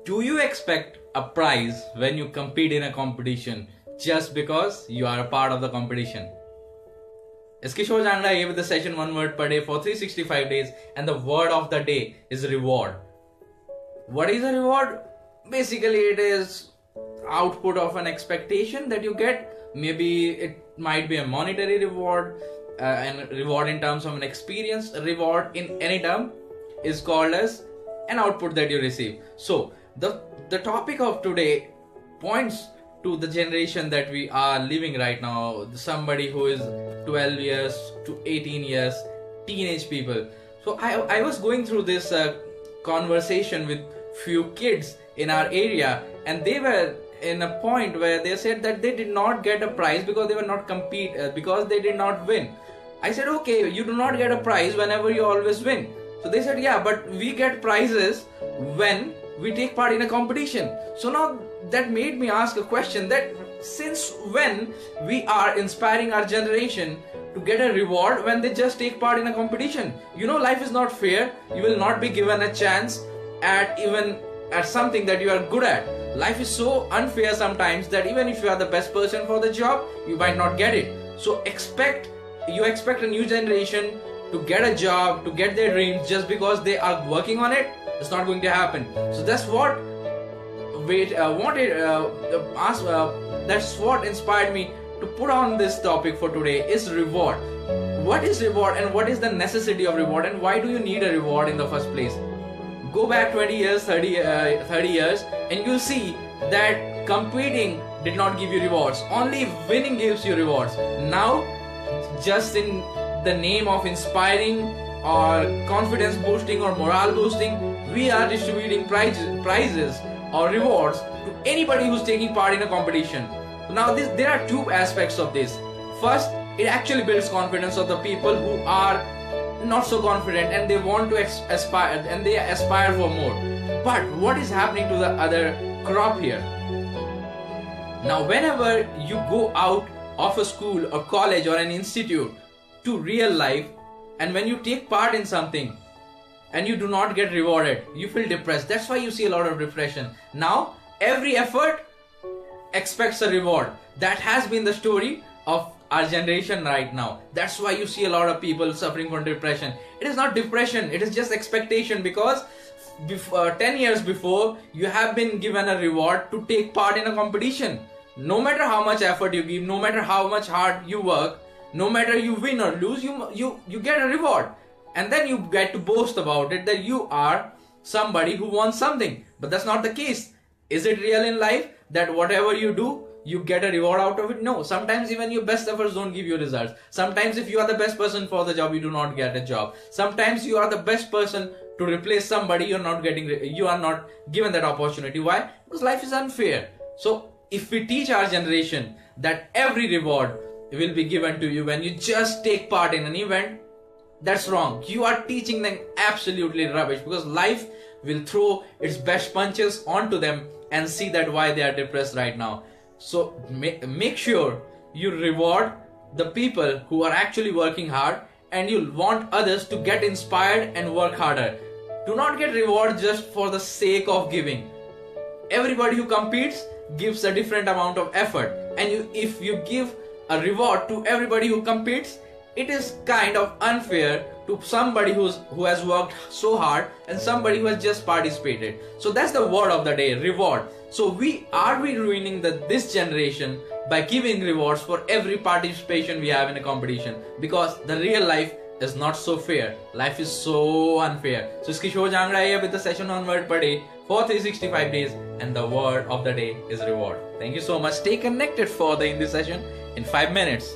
Do you expect a prize when you compete in a competition just because you are a part of the competition? It's Kishore Jangda here with the session one word per day for 365 days, and the word of the day is reward. What is a reward? Basically, it is output of an expectation that you get. Maybe it might be a monetary reward, and reward in terms of an experience. A reward in any term is called as an output that you receive. So the topic of today points to the generation that we are living right now. Somebody who is 12 years to 18 years, teenage people. So I was going through this conversation with few kids in our area, and they were in a point where they said that they did not get a prize because they were not because they did not win. I said, okay, you do not get a prize whenever you always win. So they said, yeah, but we get prizes when we take part in a competition. So now that made me ask a question, that since when we are inspiring our generation to get a reward when they just take part in a competition? You know, life is not fair. You will not be given a chance at something that you are good at. Life is so unfair sometimes that even if you are the best person for the job, you might not get it. So you expect a new generation to get a job, to get their dreams just because they are working on it. It's not going to happen. So that's what that's what inspired me to put on this topic for today is reward. What is reward, and what is the necessity of reward, and why do you need a reward in the first place? Go back 20 years, 30 years, and you'll see that competing did not give you rewards. Only winning gives you rewards. Now, just in the name of inspiring or confidence boosting or morale boosting, we are distributing prizes or rewards to anybody who's taking part in a competition. Now there are two aspects of this. First, it actually builds confidence of the people who are not so confident and they want to aspire, and they aspire for more. But what is happening to the other crop here? Now whenever you go out of a school or college or an institute to real life, and when you take part in something and you do not get rewarded, you feel depressed. That's why you see a lot of depression. Now every effort expects a reward. That has been the story of our generation right now. That's why you see a lot of people suffering from depression. It is not depression, it is just expectation, because 10 years before you have been given a reward to take part in a competition. No matter how much effort you give, no matter how much hard you work, no matter you win or lose, you get a reward. And then you get to boast about it that you are somebody who won something. But that's not the case. Is it real in life that whatever you do, you get a reward out of it? No. Sometimes even your best efforts don't give you results. Sometimes if you are the best person for the job, you do not get a job. Sometimes you are the best person to replace somebody, you are not given that opportunity. Why? Because life is unfair. So if we teach our generation that every reward will be given to you when you just take part in an event, that's wrong. You are teaching them absolutely rubbish, because life will throw its best punches onto them and see that why they are depressed right now. So make sure you reward the people who are actually working hard, and you want others to get inspired and work harder. Do not get reward just for the sake of giving. Everybody who competes gives a different amount of effort, and if you give a reward to everybody who competes, it is kind of unfair to somebody who has worked so hard and somebody who has just participated. So that's the word of the day, reward. So we ruining this generation by giving rewards for every participation we have in a competition, because the real life is not so fair. Life is so unfair. So it's Kishore Jangda here with the session on word per day for 365 days, and the word of the day is reward. Thank you so much. Stay connected further in this session in 5 minutes.